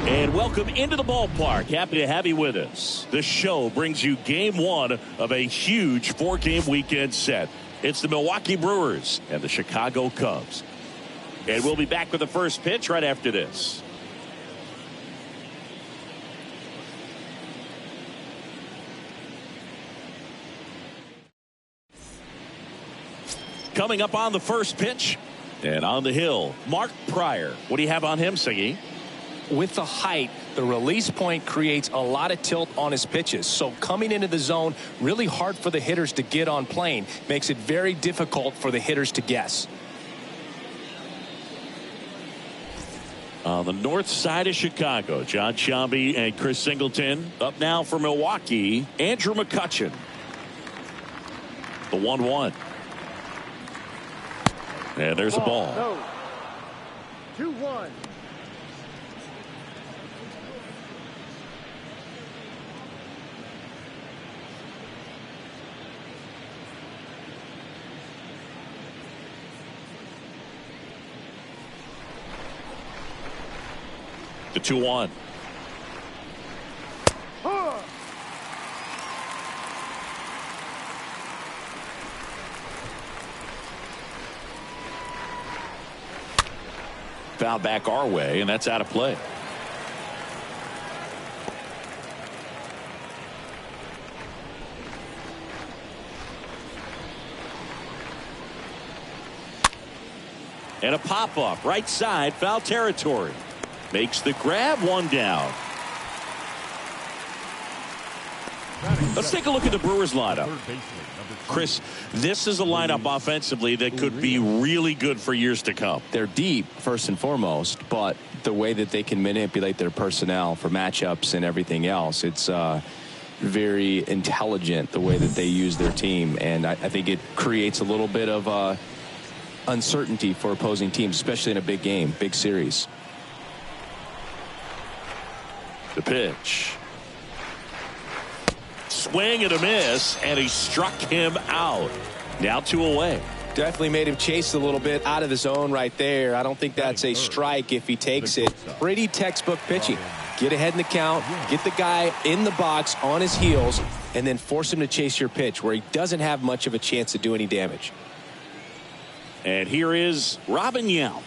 And welcome into the ballpark. Happy to have you with us. The show brings you game one of a huge 4-game weekend set. It's the Milwaukee Brewers and the Chicago Cubs. And we'll be back with the first pitch right after this. Coming up on the first pitch and on the hill, Mark Pryor. What do you have on him, Siggy? With the height, the release point creates a lot of tilt on his pitches. So coming into the zone, really hard for the hitters to get on plane. Makes it very difficult for the hitters to guess. On the north side of Chicago, John Sciambi and Chris Singleton. Up now for Milwaukee, Andrew McCutchen. The 1-1. And there's a ball. No. 2-1. The 2-1. Foul back our way, and that's out of play. And a pop-up, right side, foul territory. Makes the grab, one down. Let's take a look at the Brewers lineup. Chris, this is a lineup offensively that could be really good for years to come. They're deep, first and foremost, but the way that they can manipulate their personnel for matchups and everything else, it's very intelligent the way that they use their team. And I think it creates a little bit of uncertainty for opposing teams, especially in a big game, big series. The pitch. Swing and a miss, and he struck him out. Now 2 away. Definitely made him chase a little bit out of the zone right there. I don't think that's a strike if he takes it. Pretty textbook pitching. Get ahead in the count, get the guy in the box on his heels, and then force him to chase your pitch where he doesn't have much of a chance to do any damage. And here is Robin Yount.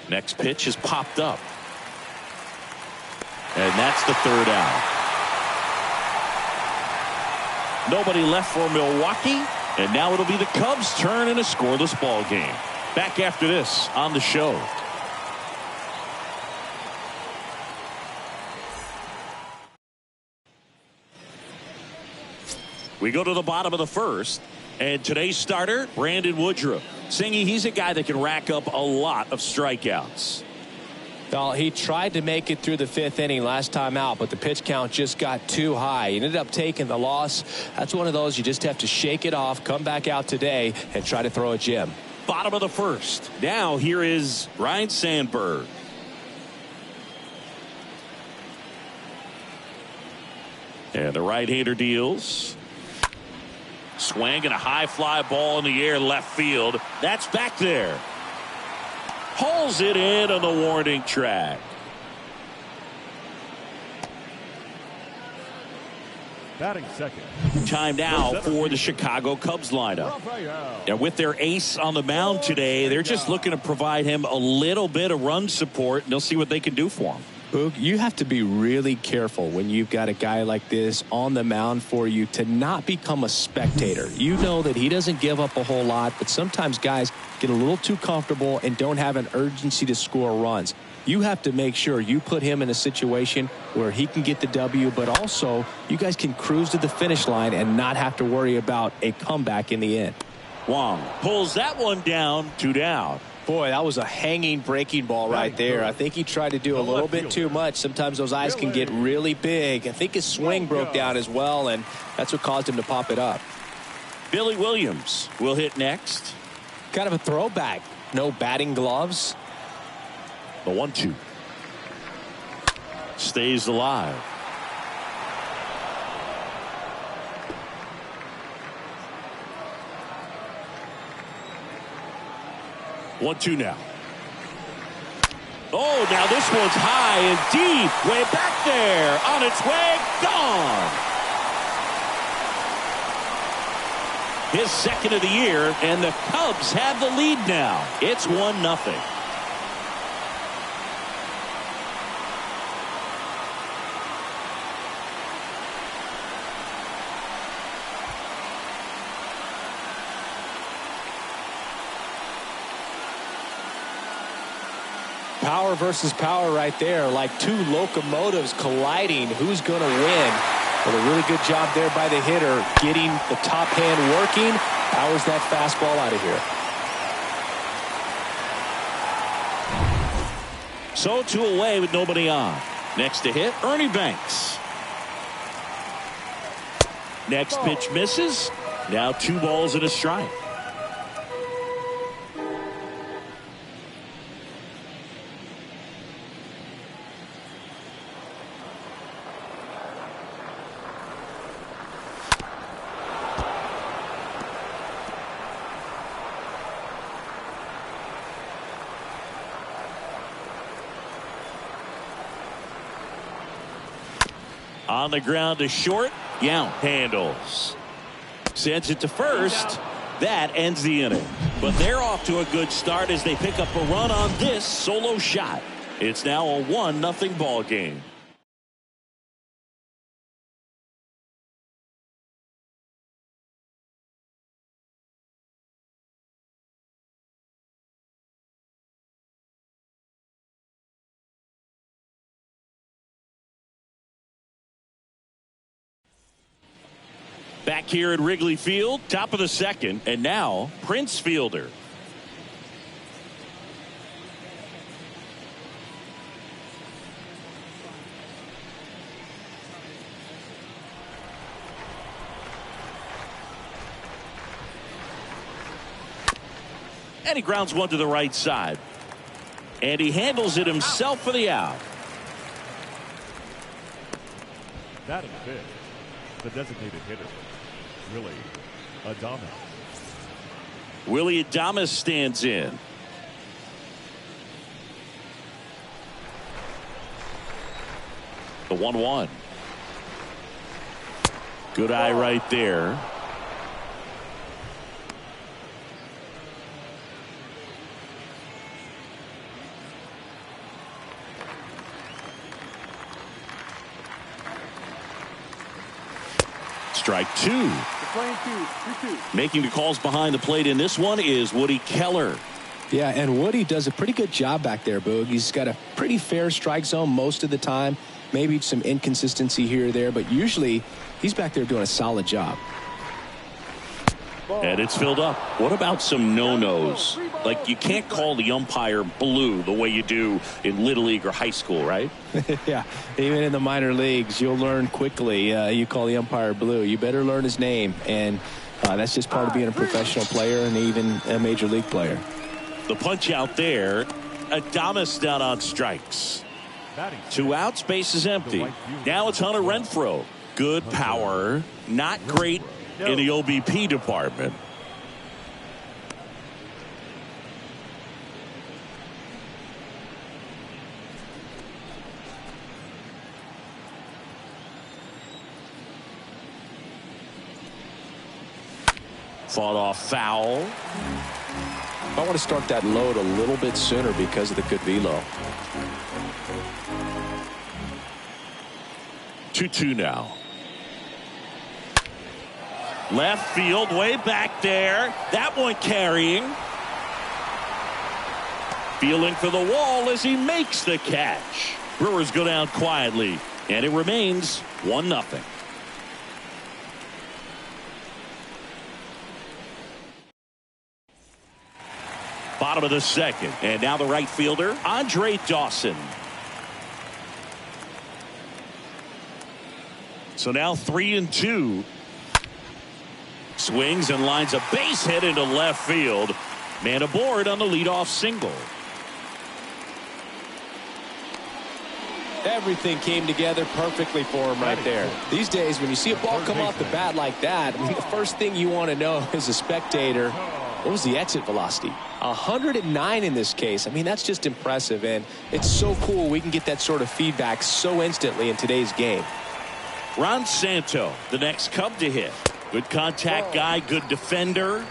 Next pitch is popped up. And that's the 3rd out. Nobody left for Milwaukee, and now it'll be the Cubs' turn in a scoreless ball game. Back after this on the show. We go to the bottom of the first, and today's starter, Brandon Woodruff. Singy, he's a guy that can rack up a lot of strikeouts. Well, he tried to make it through the 5th inning last time out, but the pitch count just got too high. He ended up taking the loss. That's one of those you just have to shake it off, come back out today, and try to throw a gem. Bottom of the first. Now here is Ryne Sandberg. And the right-hander deals. Swing and a high fly ball in the air left field. That's back there. Hauls it in on the warning track. Batting second. Time now for the Chicago Cubs lineup. And with their ace on the mound today, they're just looking to provide him a little bit of run support, and they'll see what they can do for him. Boog, you have to be really careful when you've got a guy like this on the mound for you to not become a spectator. You know that he doesn't give up a whole lot, but sometimes guys get a little too comfortable and don't have an urgency to score runs. You have to make sure you put him in a situation where he can get the W, but also you guys can cruise to the finish line and not have to worry about a comeback in the end. Wong pulls that one down, 2 down. Boy, that was a hanging breaking ball right there. I think he tried to do a little bit too much. Sometimes those eyes can get really big. I think his swing broke down as well, and that's what caused him to pop it up. Billy Williams will hit next. Kind of a throwback. No batting gloves. The 1-2. Stays alive. One, two now. Oh, now this one's high and deep. Way back there. On its way. Gone. His second of the year, and the Cubs have the lead now. It's 1-0. Power versus power right there, like two locomotives colliding. Who's going to win? But a really good job there by the hitter, getting the top hand working. Powers that fastball out of here. So 2 away with nobody on. Next to hit, Ernie Banks. Next pitch misses. Now 2 balls and a strike. On the ground to short. Yount handles. Sends it to first. That ends the inning. But they're off to a good start as they pick up a run on this solo shot. It's now a 1-0 ball game. Back here at Wrigley Field, top of the second, and now Prince Fielder. And he grounds one to the right side. And he handles it himself for the out. Batting fifth, the designated hitter, Willie Adames. Willie Adames stands in. The 1-1. Good eye right there. Strike 2. Making the calls behind the plate in this one is Woody Keller. Yeah, and Woody does a pretty good job back there, Boog. He's got a pretty fair strike zone most of the time. Maybe some inconsistency here or there, but usually he's back there doing a solid job. And it's filled up. What about some no-nos? Like, you can't call the umpire blue the way you do in Little League or high school, right? Yeah, even in the minor leagues, you'll learn quickly. You call the umpire blue. You better learn his name, and that's just part of being a professional player and even a major league player. The punch out there. Adames down on strikes. 2 outs, base is empty. Now it's Hunter Renfroe. Good power, not great in the OBP department. Fought off foul. I want to start that load a little bit sooner because of the good velo. 2-2 now. Left field, way back there. That one carrying. Feeling for the wall as he makes the catch. Brewers go down quietly, and it remains 1-0. Bottom of the second, and now the right fielder, Andre Dawson. So now 3-2. Swings and lines a base hit into left field. Man aboard on the leadoff single. Everything came together perfectly for him right there. These days, when you see a ball come off the bat like that, I mean, the first thing you want to know as a spectator, what was the exit velocity? 109 in this case. I mean, that's just impressive, and it's so cool we can get that sort of feedback so instantly in today's game. Ron Santo, the next Cub to hit. Good contact guy, good defender.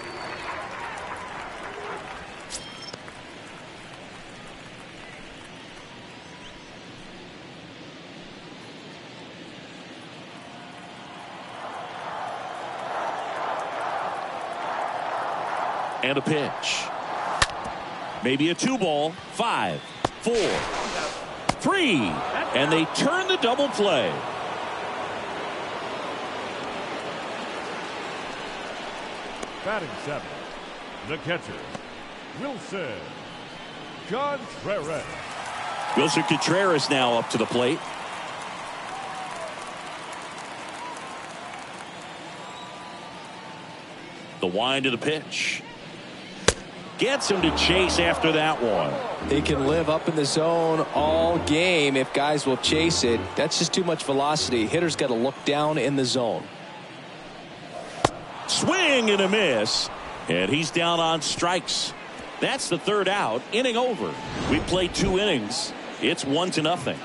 And a pitch. Maybe a 2-ball. 5, 4, 3. And they turn the double play. Batting 7, the catcher, Wilson Contreras. Wilson Contreras now up to the plate. The wind of the pitch. Gets him to chase after that one. They can live up in the zone all game if guys will chase it. That's just too much velocity. Hitter's got to look down in the zone. Swing and a miss. And he's down on strikes. That's the third out. Inning over. We played 2 innings. It's 1-0.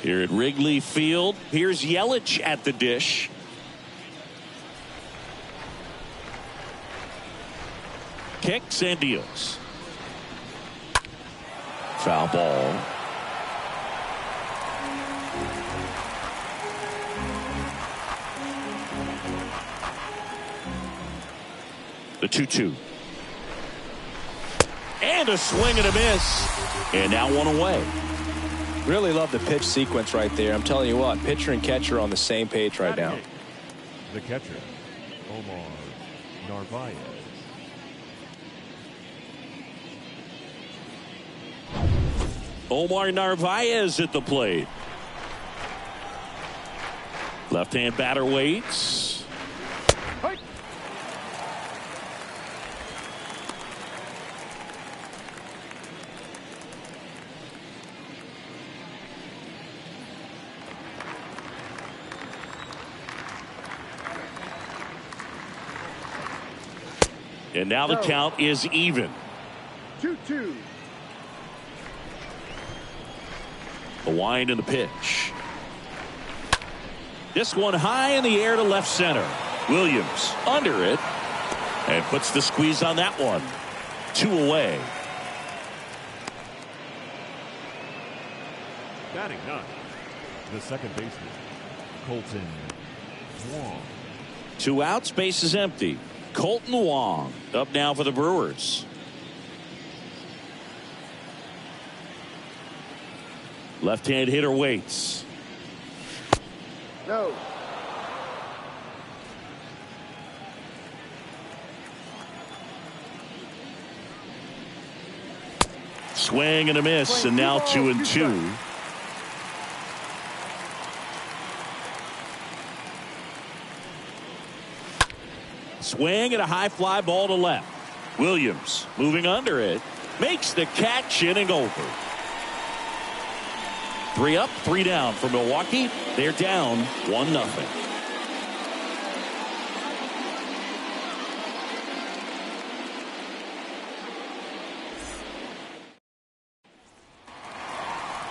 Here at Wrigley Field, here's Yelich at the dish. Kicks and deals. Foul ball. The 2-2. And a swing and a miss. And now one away. Really love the pitch sequence right there. I'm telling you what, pitcher and catcher on the same page right now. The catcher, Omar Narvaez. Omar Narvaez at the plate. Left-hand batter waits. And now the count is even. 2-2. The wind and the pitch. This one high in the air to left center. Williams under it and puts the squeeze on that one. 2 away. Batting 9, the second baseman, Colton Wong. 2 outs, base is empty. Colton Wong up now for the Brewers. Left-hand hitter waits. No. Swing and a miss, and now 2-2. Swing and a high fly ball to left. Williams moving under it. Makes the catch, inning over. 3 up, 3 down for Milwaukee. They're down 1-0.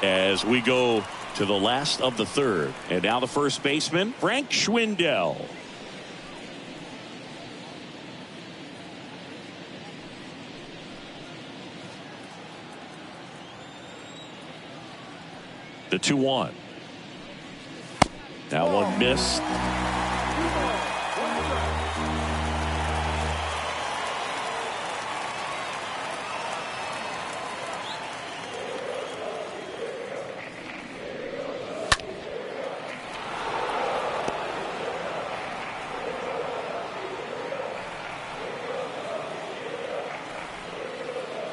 As we go to the last of the third. And now the first baseman, Frank Schwindel. The 2-1. That one missed.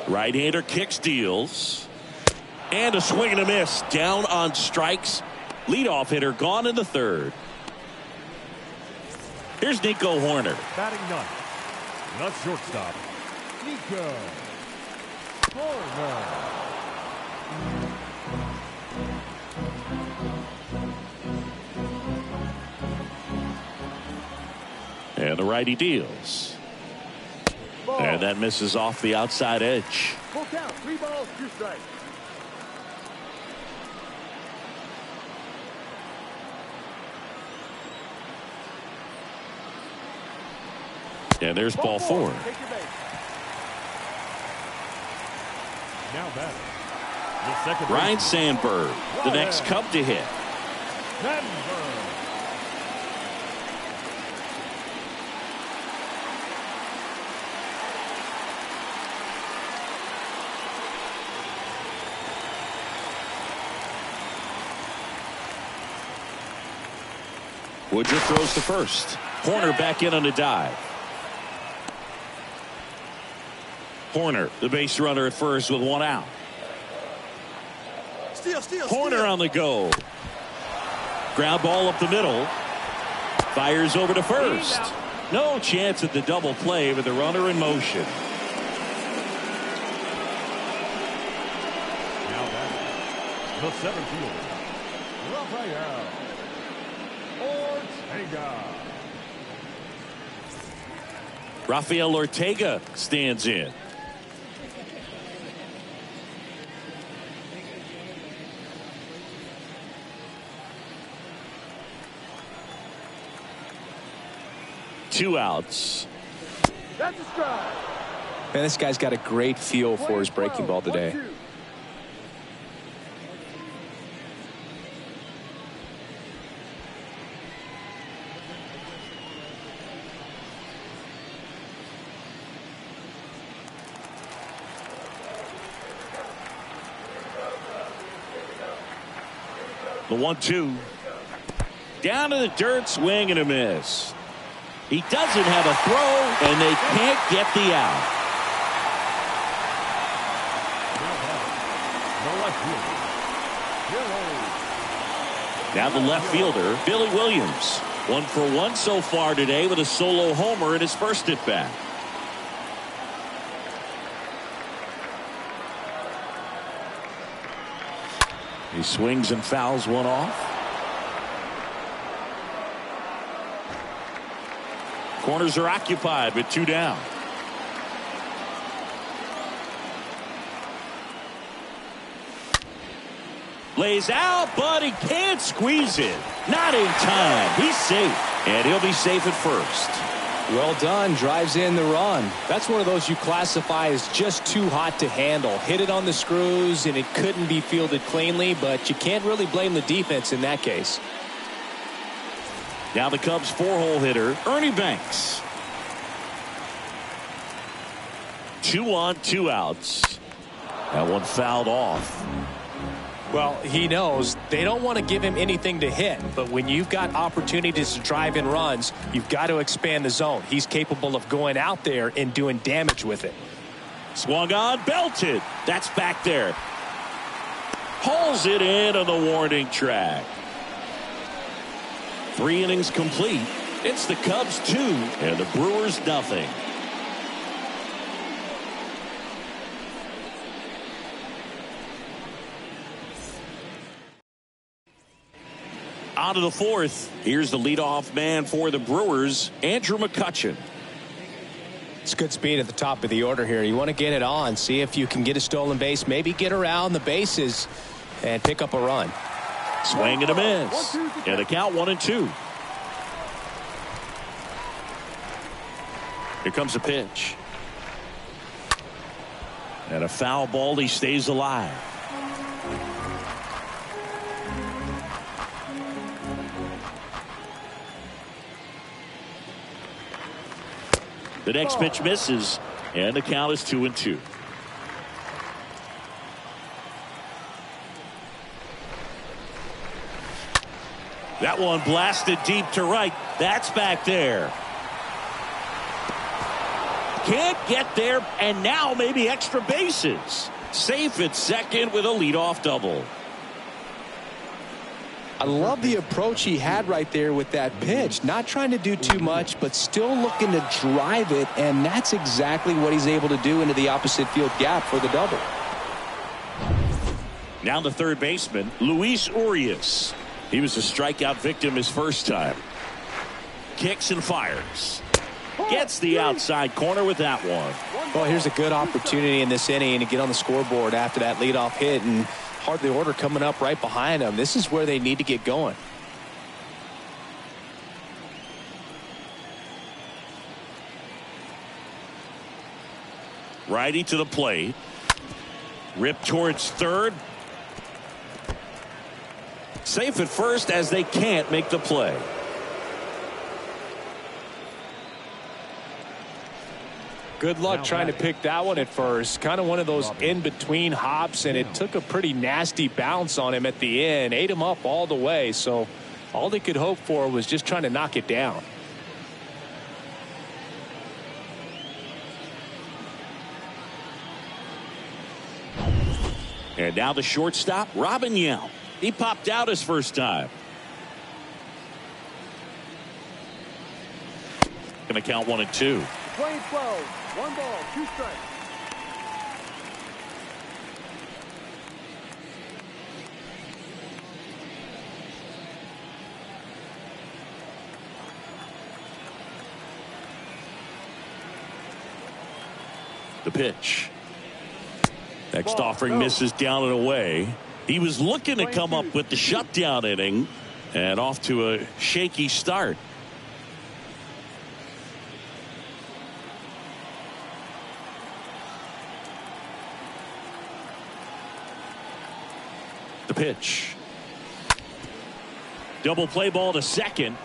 Right-hander kicks, deals. And a swing and a miss. Down on strikes. Leadoff hitter gone in the third. Here's Nico Horner. Batting 9, the shortstop, Nico And the righty deals. And that misses off the outside edge. Full count, 3 balls, 2 strikes. And there's ball 4. Now batting. The second Ryan baseman. Sandberg, the next Cub to hit. Sandberg. Woodruff throws to first. Horner back in on the dive. Horner, the base runner at first with 1 out. Horner on the go. Ground ball up the middle. Fires over to first. No chance at the double play with the runner in motion. Now batting. The center fielder. Rafael Ortega stands in. Two outs. That's a strike. Man, this guy's got a great feel for his breaking ball today. 1-2. The 1-2. Down to the dirt, swing and a miss. He doesn't have a throw, and they can't get the out. Now the left fielder, Billy Williams. 1 for 1 so far today with a solo homer in his first at bat. He swings and fouls one off. Corners are occupied with 2 down. Lays out, but he can't squeeze it. Not in time. He's safe, and he'll be safe at first. Well done. Drives in the run. That's one of those you classify as just too hot to handle. Hit it on the screws, and it couldn't be fielded cleanly, but you can't really blame the defense in that case. Now the Cubs' 4-hole hitter, Ernie Banks. 2 on, 2 outs. That one fouled off. Well, he knows they don't want to give him anything to hit, but when you've got opportunities to drive in runs, you've got to expand the zone. He's capable of going out there and doing damage with it. Swung on, belted. That's back there. Hauls it in on the warning track. 3 innings complete. It's the Cubs 2 and the Brewers nothing. On to the 4th. Here's the leadoff man for the Brewers, Andrew McCutchen. It's good speed at the top of the order here. You want to get it on, see if you can get a stolen base, maybe get around the bases and pick up a run. Swing and a miss. And the count 1-2. Here comes a pitch. And a foul ball. He stays alive. The next pitch misses, and the count is 2-2. That one blasted deep to right. That's back there. Can't get there, and now maybe extra bases. Safe at second with a leadoff double. I love the approach he had right there with that pitch. Not trying to do too much, but still looking to drive it, and that's exactly what he's able to do into the opposite field gap for the double. Now the third baseman, Luis Urias. He was a strikeout victim his first time. Kicks and fires. Gets the outside corner with that one. Well, here's a good opportunity in this inning to get on the scoreboard after that leadoff hit, and hardly order coming up right behind them. This is where they need to get going. Righty to the plate. Rip towards third. Safe at first as they can't make the play. Good luck trying to pick that one at first. Kind of one of those in-between hops, and it took a pretty nasty bounce on him at the end. Ate him up all the way, so all they could hope for was just trying to knock it down. And now the shortstop, Robin Yount. He popped out his first time. Going to count 1-2. Playing 12. 1 ball, 2 strikes. The pitch. Next offering misses down and away. He was looking to come up with the shutdown inning, and off to a shaky start. The pitch. Double play ball to second.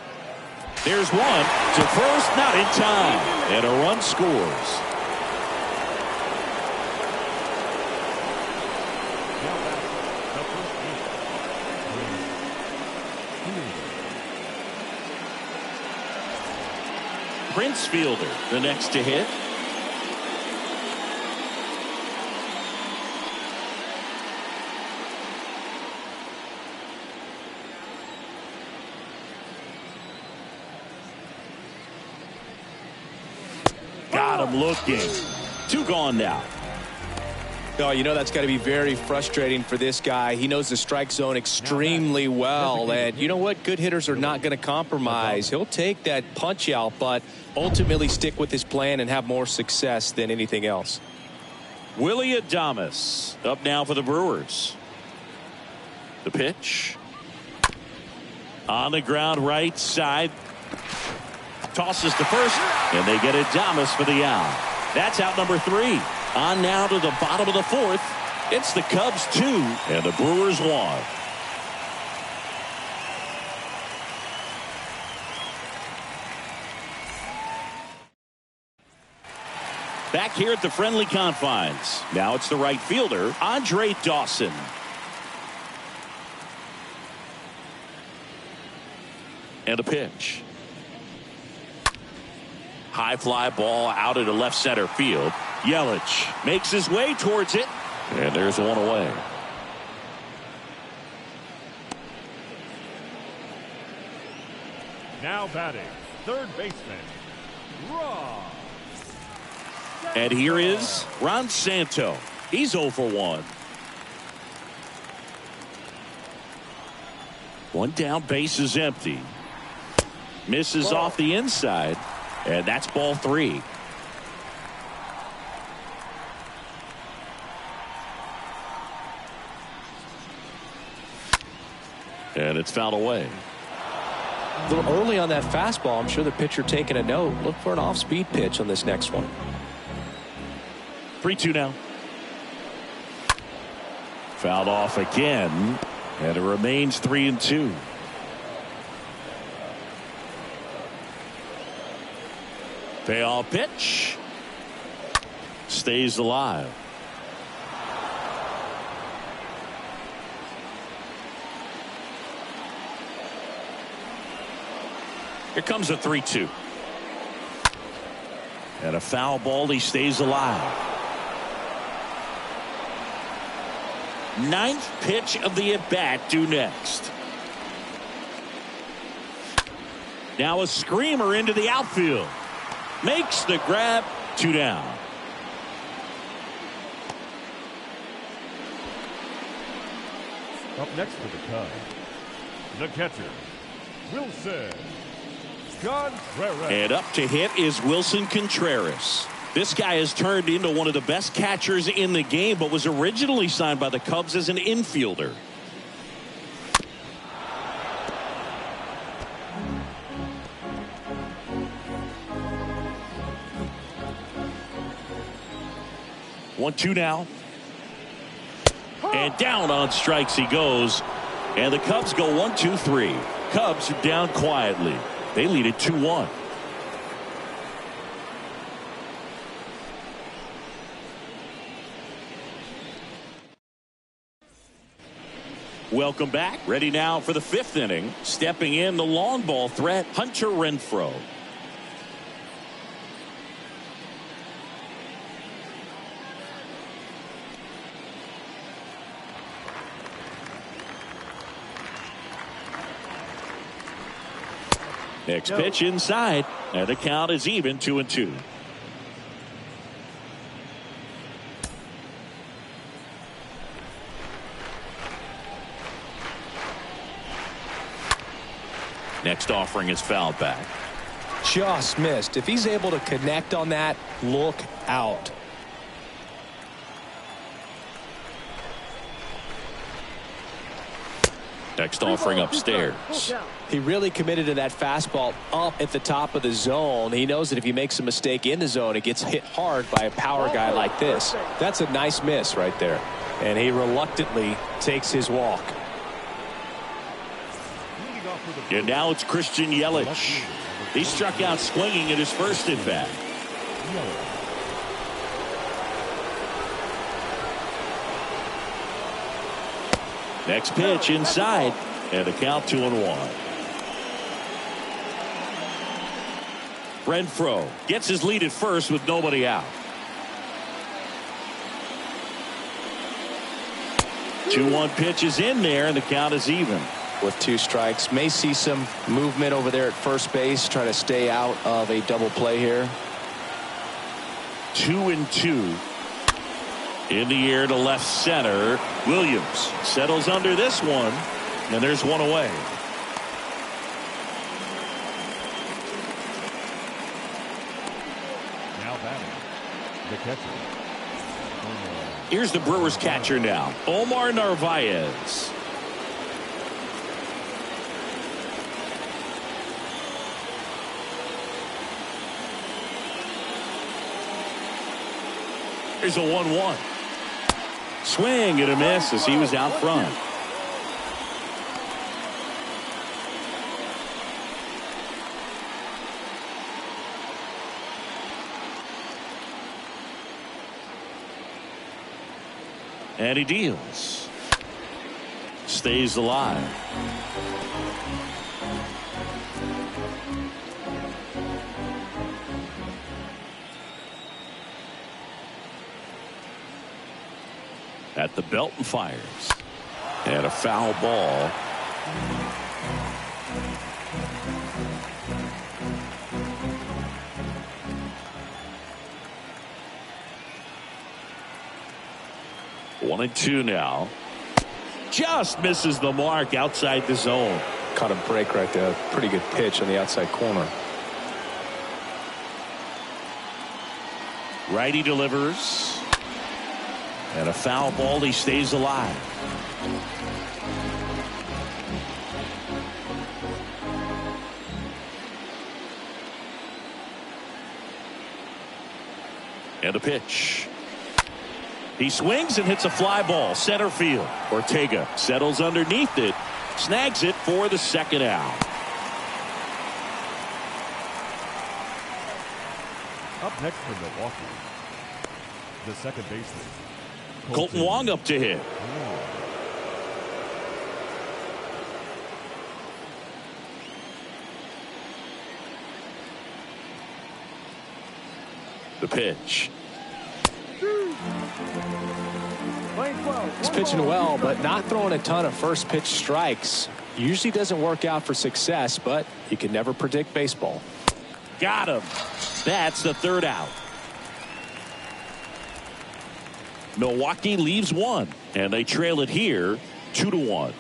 There's one to first, not in time, and a run scores. Prince Fielder, the next to hit. Got him looking. 2 gone now. Oh, you know that's got to be very frustrating for this guy. He knows the strike zone extremely well, and you know what? Good hitters are not going to compromise. He'll take that punch out, but ultimately stick with his plan and have more success than anything else. Willie Adames up now for the Brewers. The pitch. On the ground right side. Tosses to first, and they get Adames for the out. That's out number 3. On now to the bottom of the 4th. It's the Cubs 2 and the Brewers 1. Back here at the friendly confines. Now it's the right fielder, Andre Dawson. And a pitch. High fly ball out into left center field. Yelich makes his way towards it, and there's one away. Now batting, third baseman, Ron. And here is Ron Santo. He's 0 for 1. One down, base is empty. Misses off the inside, and that's ball 3. And it's fouled away. A little early on that fastball. I'm sure the pitcher taking a note. Look for an off-speed pitch on this next one. 3-2 now. Fouled off again, and it remains 3-2. Payoff pitch. Stays alive. Here comes a 3-2. And a foul ball. He stays alive. 9th pitch of the at-bat due next. Now a screamer into the outfield. Makes the grab. 2 down. Up next for the Cubs, the catcher, Wilson Contreras. And up to hit is Wilson Contreras. This guy has turned into one of the best catchers in the game, but was originally signed by the Cubs as an infielder. One, two now. And down on strikes he goes. And the Cubs go 1, 2, 3. Cubs are down quietly. They lead it 2-1. Welcome back. Ready now for the 5th inning. Stepping in the long ball threat, Hunter Renfroe. Next pitch inside, and the count is even 2-2. Next offering is fouled back. Just missed. If he's able to connect on that, look out. Next offering upstairs. He really committed to that fastball up at the top of the zone. He knows that if he makes a mistake in the zone, it gets hit hard by a power guy like this. That's a nice miss right there. And he reluctantly takes his walk. And now it's Christian Yelich. He struck out swinging at his first at bat. Next pitch inside, and the count 2-1. Renfroe gets his lead at first with nobody out. 2-1 pitch is in there, and the count is even. With 2 strikes, may see some movement over there at first base, try to stay out of a double play here. 2-2. In the air to left center. Williams settles under this one, and there's one away. Now batting, the catcher. Here's the Brewers catcher now, Omar Narvaez. Here's a 1-1. Swing and a miss as he was out front. And he deals. Stays alive. At the belt and fires. And a foul ball. One and two now. Just misses the mark outside the zone. Caught a break right there. Pretty good pitch on the outside corner. Righty delivers. And a foul ball. He stays alive. And a pitch. He swings and hits a fly ball center field. Ortega settles underneath it, snags it for the second out. Up next for Milwaukee, the second baseman, Colton Wong up to hit. The pitch. He's pitching well, but not throwing a ton of first pitch strikes. Usually doesn't work out for success, but you can never predict baseball. Got him. That's the third out. Milwaukee leaves one, and they trail it here 2-1.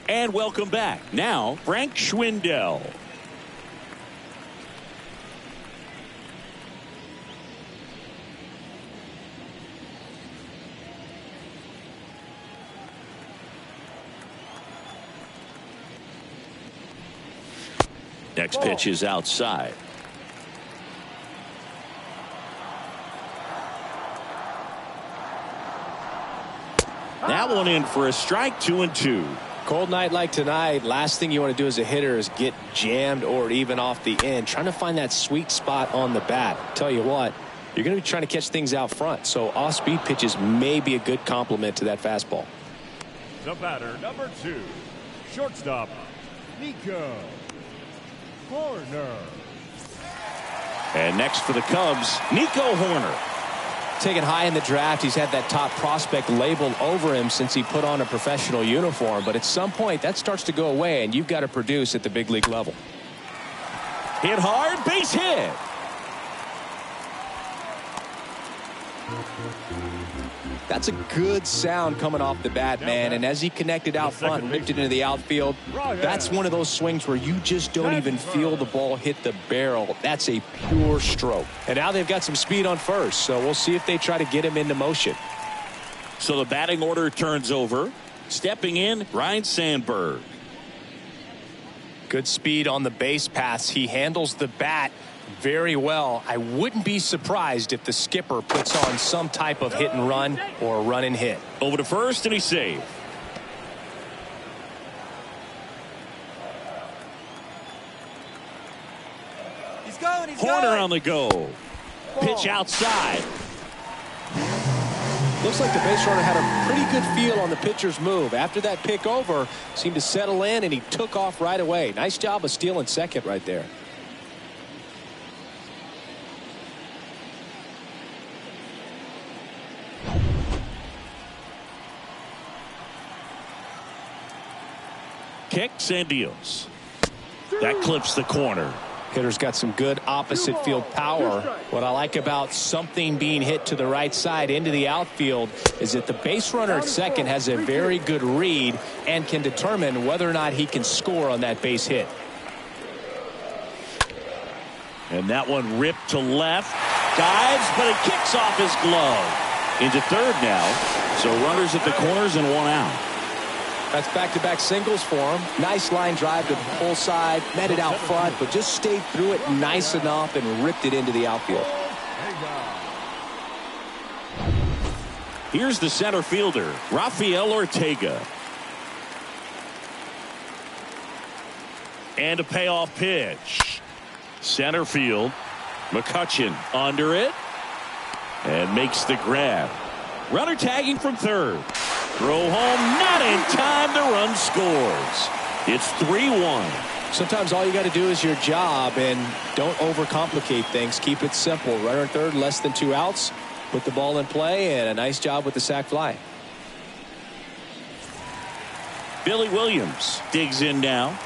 And welcome back. Now, Frank Schwindel. Next pitch is outside. That one in for a strike, 2-2. Cold night like tonight, last thing you want to do as a hitter is get jammed or even off the end. Trying to find that sweet spot on the bat. Tell you what, you're going to be trying to catch things out front, so off-speed pitches may be a good complement to that fastball. The batter, number 2, shortstop, Nico Horner. And next for the Cubs, Nico Horner. Taken high in the draft, he's had that top prospect labeled over him since he put on a professional uniform, but at some point that starts to go away, and you've got to produce at the big league level. Hit hard, base hit. That's a good sound coming off the bat, man, and as he connected out front and ripped it into the outfield, that's one of those swings where you just don't even feel the ball hit the barrel. That's a pure stroke. And now they've got some speed on first, so we'll see if they try to get him into motion. So the batting order turns over. Stepping in, Ryan Sandberg. Good speed on the base paths. He handles the bat very well. I wouldn't be surprised if the skipper puts on some type of hit and run or run and hit. Over to first, and he's safe. He's going. Horner on the go. Pitch outside. Looks like the base runner had a pretty good feel on the pitcher's move. After that pick over, seemed to settle in, and he took off right away. Nice job of stealing second right there. Kicks and deals. That clips the corner. Hitter's got some good opposite field power. What I like about something being hit to the right side into the outfield is that the base runner at second has a very good read and can determine whether or not he can score on that base hit. And that one ripped to left. Dives, but it kicks off his glove. Into third now. So runners at the corners and one out. That's back-to-back singles for him. Nice line drive to the pull side. Met it out front, but just stayed through it nice enough and ripped it into the outfield. Here's the center fielder, Rafael Ortega. And a payoff pitch. Center field. McCutchen under it. And makes the grab. Runner tagging from third. Throw home, not in time. The run scores. It's 3-1. Sometimes all you got to do is your job and don't overcomplicate things. Keep it simple. Runner at third, less than 2 outs. Put the ball in play, and a nice job with the sac fly. Billy Williams digs in now.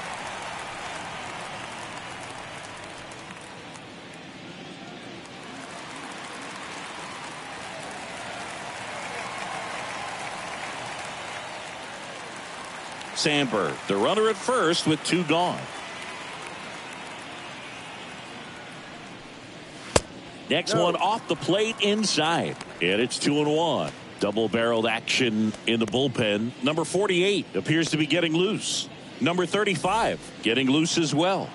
Sandberg, the runner at first with 2 gone. Next one off the plate inside. And it's 2-1. Double-barreled action in the bullpen. Number 48 appears to be getting loose. Number 35 getting loose as well.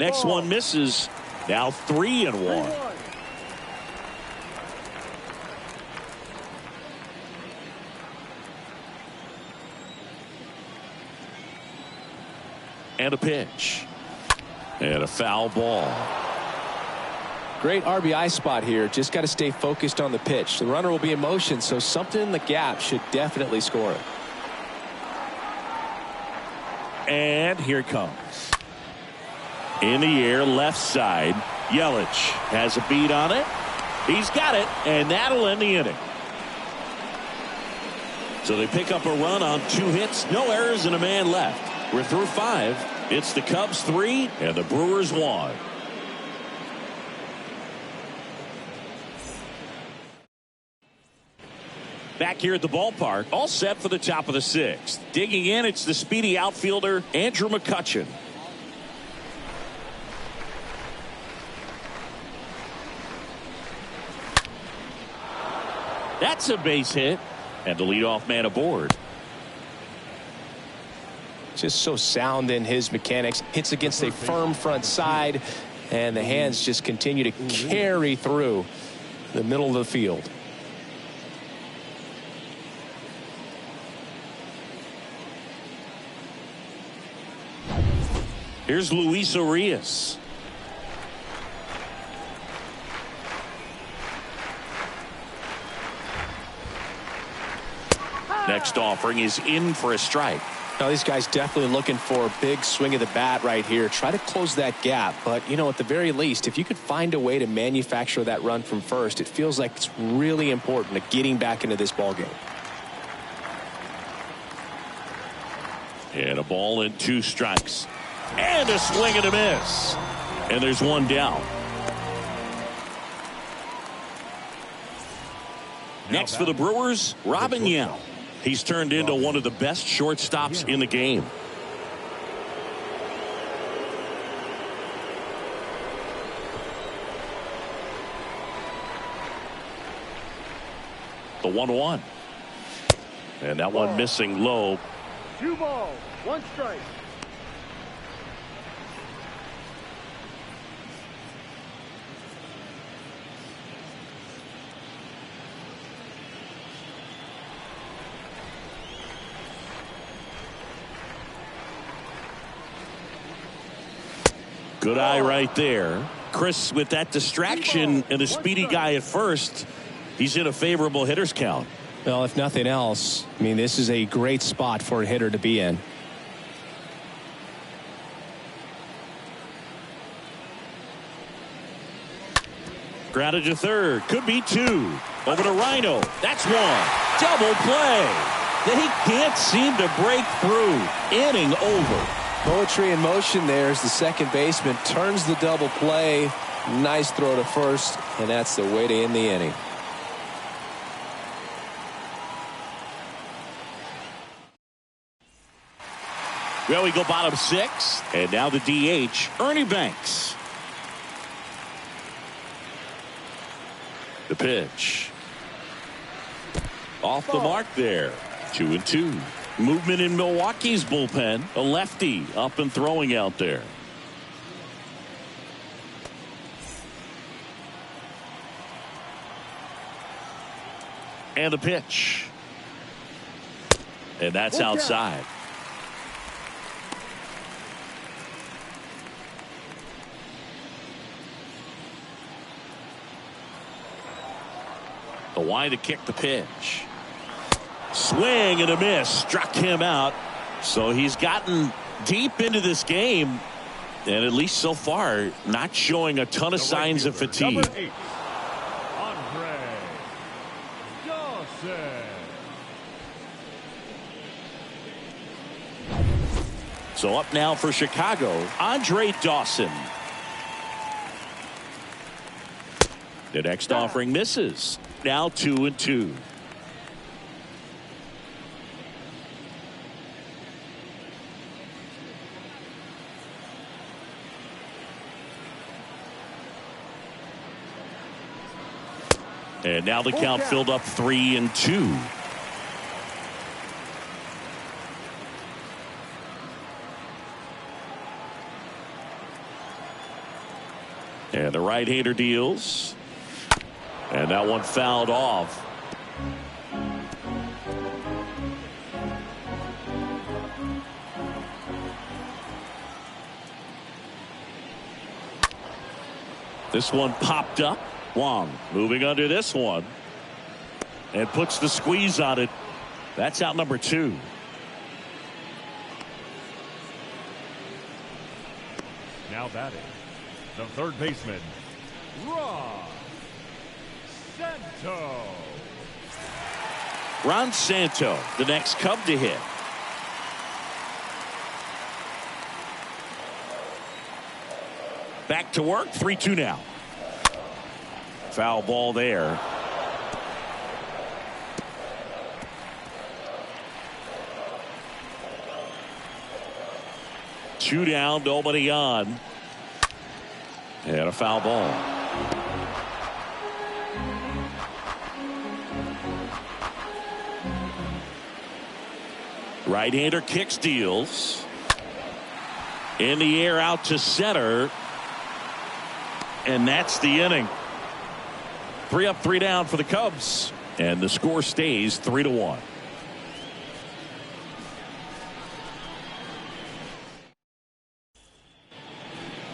Next one misses. Now 3-1. And a pitch. And a foul ball. Great RBI spot here. Just got to stay focused on the pitch. The runner will be in motion, so something in the gap should definitely score it. And here it comes. In the air, left side. Yelich has a beat on it. He's got it, and that'll end the inning. So they pick up a run on 2 hits, no errors, and a man left. We're through 5. It's the Cubs 3 and the Brewers 1. Back here at the ballpark, all set for the top of the 6th. Digging in, it's the speedy outfielder, Andrew McCutchen. That's a base hit, and the leadoff man aboard. Just so sound in his mechanics. Hits against a firm front side, and the hands just continue to carry through the middle of the field. Here's Luis Urias. Next offering is in for a strike. Now these guys definitely looking for a big swing of the bat right here. Try to close that gap. But, you know, at the very least, if you could find a way to manufacture that run from first, it feels like it's really important to getting back into this ball game. And a ball and 2 strikes. And a swing and a miss. And there's 1 down. Next for the Brewers, Robin Yount. He's turned into one of the best shortstops in the game. The 1-1. And that one missing low. 2 balls, 1 strike. Good eye right there. Chris, with that distraction and the speedy guy at first, he's in a favorable hitter's count. Well, if nothing else, I mean, this is a great spot for a hitter to be in. Grounded to third. Could be 2. Over to Rhino. That's 1. Double play. They can't seem to break through. Inning over. Poetry in motion there as the second baseman turns the double play. Nice throw to first, and that's the way to end the inning. Well, we go bottom 6, and now the DH, Ernie Banks. The pitch. Off the mark there. 2-2. Movement in Milwaukee's bullpen. A lefty up and throwing out there. And the pitch. And that's outside. The wind to kick the pitch. Swing and a miss. Struck him out. So he's gotten deep into this game. And at least so far, not showing a ton of signs of fatigue. Number 8, Andre Dawson. So up now for Chicago, Andre Dawson. The next offering misses. Now 2-2. And now the count filled up 3-2. And the right-hander deals. And that one fouled off. This one popped up. Wong moving under this one. And puts the squeeze on it. That's out number 2. Now batting, the third baseman, Ron Santo, the next Cub to hit. Back to work, 3-2 now. Foul ball there. Two down, nobody on. And a foul ball. Right-hander kicks, deals. In the air out to center. And that's the inning. 3 up, 3 down for the Cubs. And the score stays 3-1.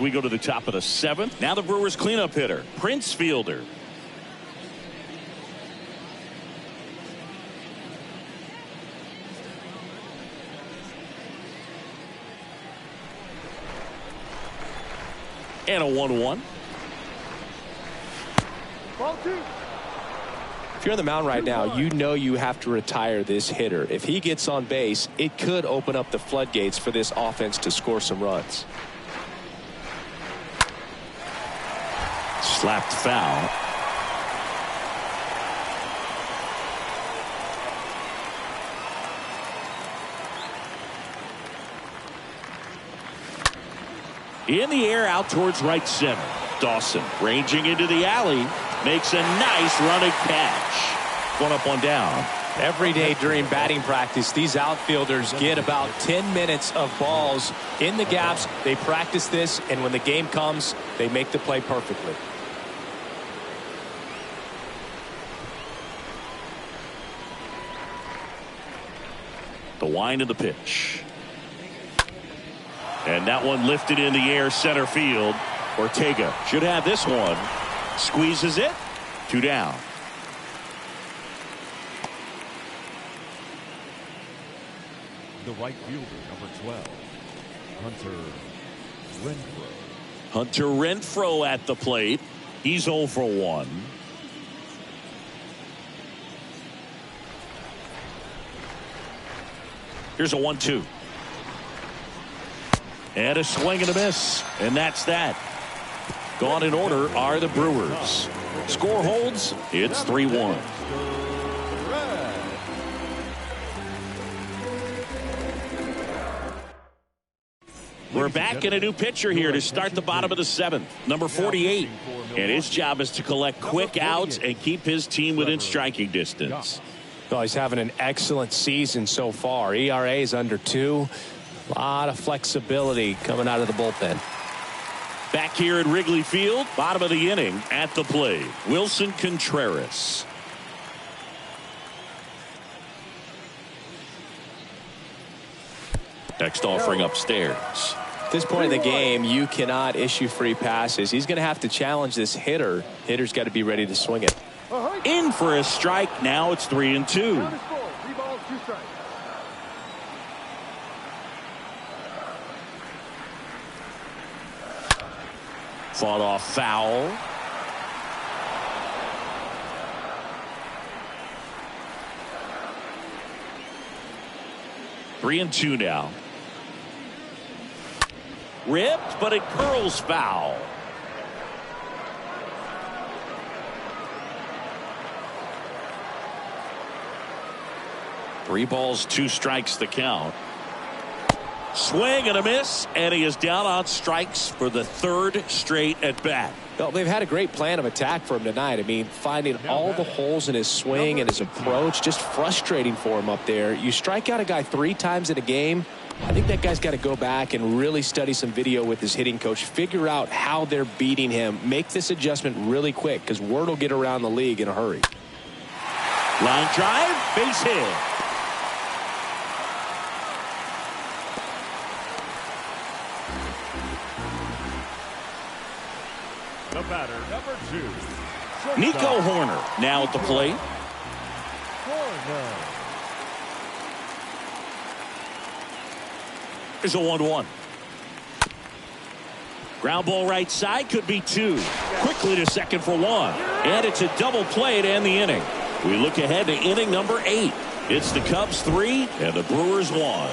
We go to the top of the 7th. Now the Brewers cleanup hitter, Prince Fielder. And a 1-1. Ball 2. If you're on the mound right now, you know you have to retire this hitter. If he gets on base, it could open up the floodgates for this offense to score some runs. Slapped foul. In the air out towards right center. Dawson ranging into the alley. Makes a nice running catch. 1 up, 1 down. Every day during batting practice, these outfielders get about 10 minutes of balls in the gaps. They practice this, and when the game comes, they make the play perfectly. The wind of the pitch. And that one lifted in the air center field. Ortega should have this one. Squeezes it. 2 down. The right fielder, number 12, Hunter Renfroe. Hunter Renfroe at the plate. He's 0 for 1. Here's a 1-2. And a swing and a miss. And that's that. Gone in order are the Brewers. Score holds. It's 3-1. We're back in a new pitcher here to start the bottom of the 7th. Number 48. And his job is to collect quick outs and keep his team within striking distance. Well, he's having an excellent season so far. ERA is under 2. A lot of flexibility coming out of the bullpen. Back here at Wrigley Field, bottom of the inning, at the plate, Wilson Contreras. Next offering upstairs. At this point in the game, you cannot issue free passes. He's going to have to challenge this hitter. Hitter's got to be ready to swing it. In for a strike. Now it's 3-2. 3 balls, 2 strikes. Fought off foul. Three and 2 now. Ripped, but it curls foul. Three balls, 2 strikes the count. Swing and a miss, and he is down on strikes for the 3rd straight at bat. Well, they've had a great plan of attack for him tonight. I mean, finding all the holes in his swing and his approach, just frustrating for him up there. You strike out a guy 3 times in a game, I think that guy's got to go back and really study some video with his hitting coach, figure out how they're beating him, make this adjustment really quick, because word will get around the league in a hurry. Line drive, base hit. The batter, number 2. Nico Horner now at the plate. Here's a 1-1. Ground ball right side, could be 2. Quickly to second for 1. And it's a double play to end the inning. We look ahead to inning number 8. It's the Cubs 3 and the Brewers 1.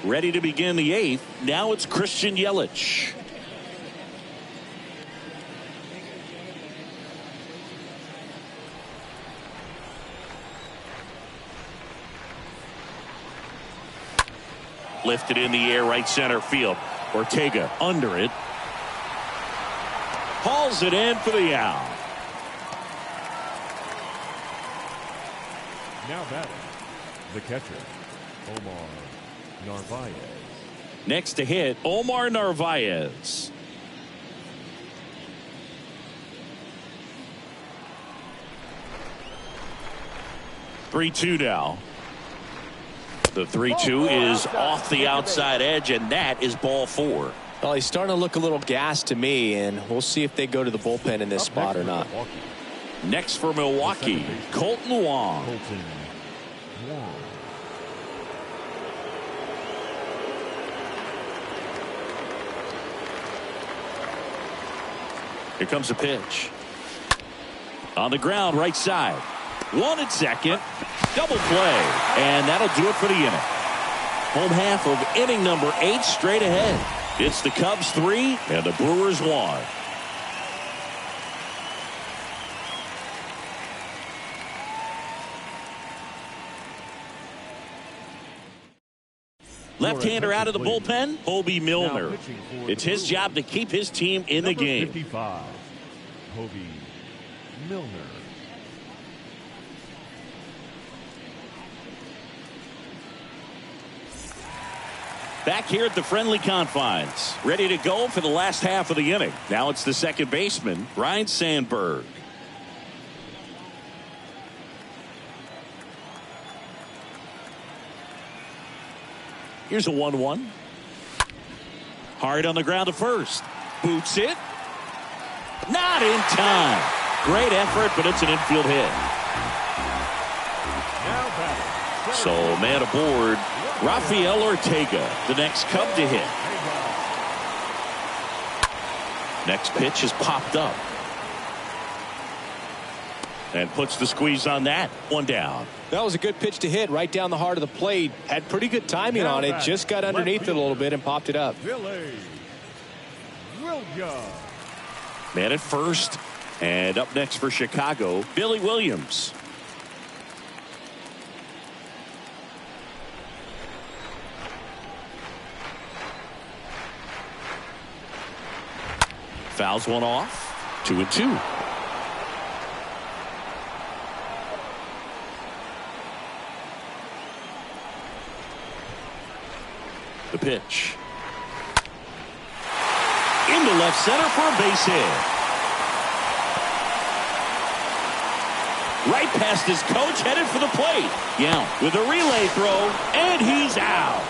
Ready to begin the 8th. Now it's Christian Yelich. Lifted in the air, right center field. Ortega under it. Hauls it in for the out. Now batting, the catcher, Omar Narvaez. Next to hit, Omar Narvaez. Three-two now. The 3-2 is off the outside edge, and that is ball 4. Well, he's starting to look a little gassed to me, and we'll see if they go to the bullpen in this spot or not. Next for Milwaukee, Colton Wong. Here comes a pitch. On the ground, right side. 1 at second. Double play. And that'll do it for the inning. Home half of inning number 8 straight ahead. It's the Cubs 3 and the Brewers 1. Left-hander out of the bullpen, Hobie Milner. It's his job to keep his team in the game. 55, Hobie Milner. Back here at the friendly confines, ready to go for the last half of the inning. Now it's the second baseman, Ryne Sandberg. Here's a 1-1. Hard on the ground to first. Boots it. Not in time. Great effort, but it's an infield hit. So man aboard, Rafael Ortega, the next Cub to hit. Next pitch is popped up. And puts the squeeze on that. 1 down. That was a good pitch to hit right down the heart of the plate. Had pretty good timing on it. Just got underneath it a little bit and popped it up. Man at first. And up next for Chicago, Billy Williams. Fouls one off. 2-2. The pitch. Into left center for a base hit. Right past his coach, headed for the plate. Yeah, with a relay throw, and he's out.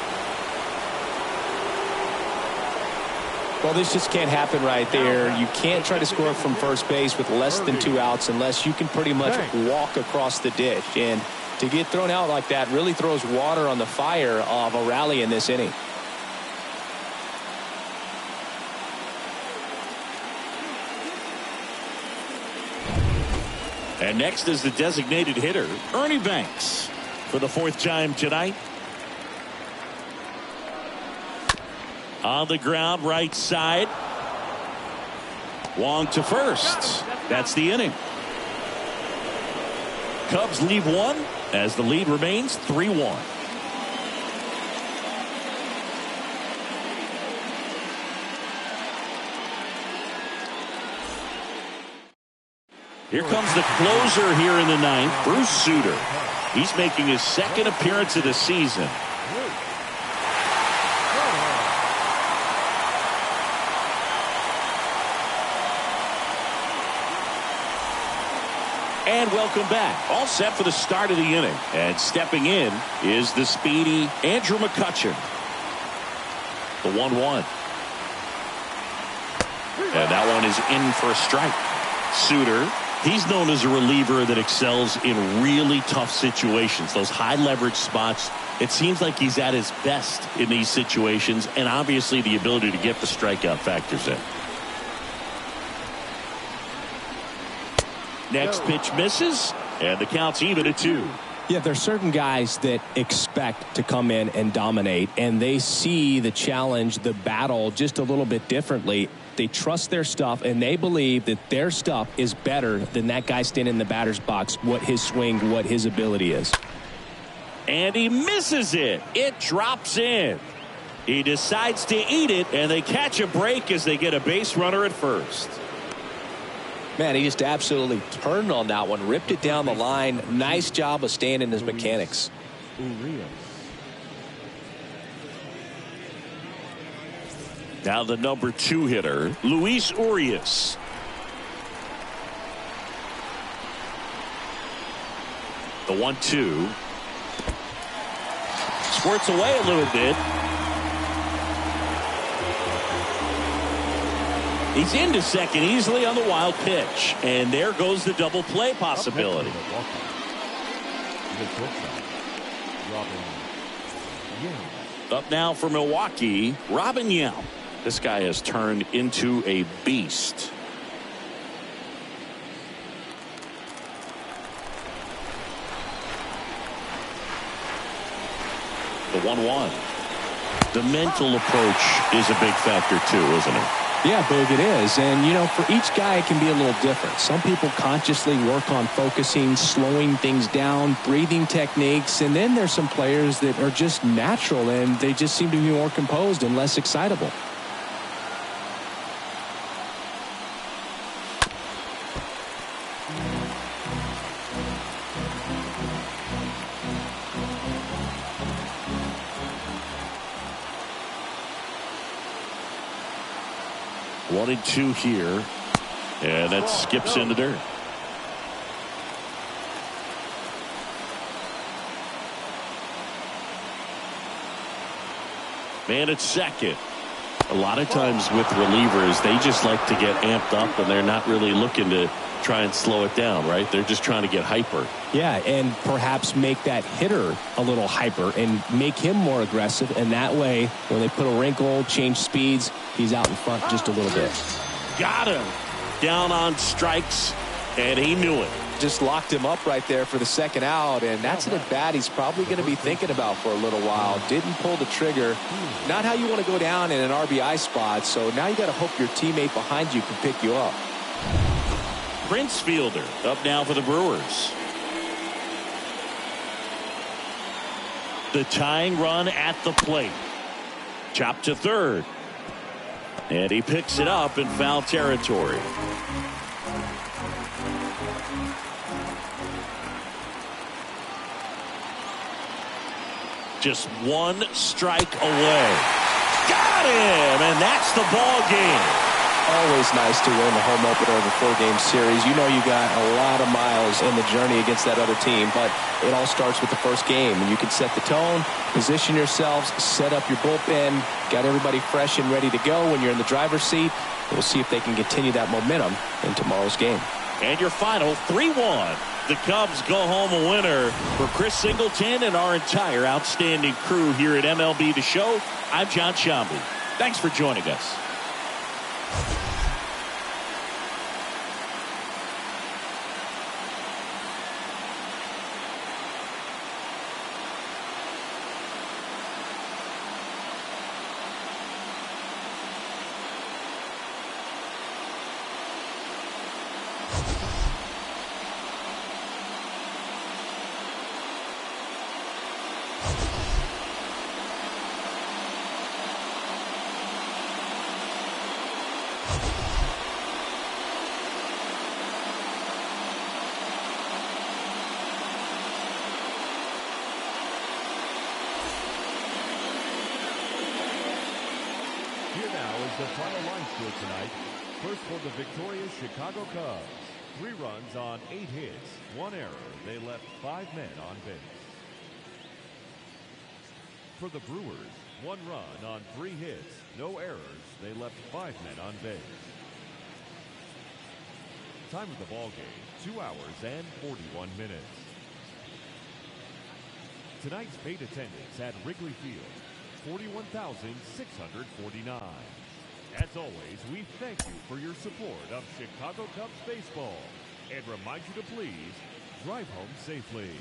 Well, this just can't happen right there. You can't try to score from first base with less than 2 outs unless you can pretty much walk across the ditch. And to get thrown out like that really throws water on the fire of a rally in this inning. And next is the designated hitter, Ernie Banks, for the 4th time tonight. On the ground, right side. Wong to first. That's the inning. Cubs leave 1 as the lead remains 3-1. Here comes the closer here in the 9th, Bruce Sutter. He's making his 2nd appearance of the season. And welcome back. All set for the start of the inning. And stepping in is the speedy Andrew McCutchen. The 1-1. And that one is in for a strike. Sutter He's known as a reliever that excels in really tough situations, those high leverage spots. It seems like he's at his best in these situations, and obviously the ability to get the strikeout factors in. Next pitch misses, and the count's even at 2. Yeah, there's certain guys that expect to come in and dominate, and they see the challenge, the battle just a little bit differently. They trust their stuff, and they believe that their stuff is better than that guy standing in the batter's box, what his swing, what his ability is. And he misses it. It drops in. He decides to eat it, and they catch a break as they get a base runner at first. Man, he just absolutely turned on that one, ripped it down the line. Nice job of staying in his mechanics. Now the number 2 hitter, Luis Urias. The 1-2. Squirts away a little bit. He's into second easily on the wild pitch. And there goes the double play possibility. Up now for Milwaukee, Robin Yount. This guy has turned into a beast. The 1-1. The mental approach is a big factor too, isn't it? Yeah, Boog, it is. And, you know, for each guy, it can be a little different. Some people consciously work on focusing, slowing things down, breathing techniques. And then there's some players that are just natural and they just seem to be more composed and less excitable. One and 2 here, and that skips in the dirt. Man at second. A lot of times with relievers, they just like to get amped up, and they're not really looking to try and slow it down, right? They're just trying to get hyper. Yeah, and perhaps make that hitter a little hyper and make him more aggressive. And that way, when they put a wrinkle, change speeds, he's out in front just a little bit. Got him. Down on strikes, and he knew it. Just locked him up right there for the second out, and that's an at-bat he's probably going to be thinking about for a little while. Didn't pull the trigger. Not how you want to go down in an RBI spot, so now you got to hope your teammate behind you can pick you up. Prince Fielder up now for the Brewers. The tying run at the plate. Chopped to third. And he picks it up in foul territory. Just one strike away. Got him! And that's the ball game. Always nice to win the home opener of a 4-game series. You know you got a lot of miles in the journey against that other team, but it all starts with the first game. And you can set the tone, position yourselves, set up your bullpen, got everybody fresh and ready to go when you're in the driver's seat. We'll see if they can continue that momentum in tomorrow's game. And your final 3-1. The Cubs go home a winner. For Chris Singleton and our entire outstanding crew here at MLB The Show, I'm John Shambi. Thanks for joining us. The final line score tonight. First for the victorious Chicago Cubs. 3 runs on 8 hits, 1 error. They left 5 men on base. For the Brewers, 1 run on 3 hits, no errors. They left 5 men on base. Time of the ball game, 2 hours and 41 minutes. Tonight's paid attendance at Wrigley Field, 41,649. As always, we thank you for your support of Chicago Cubs baseball and remind you to please drive home safely.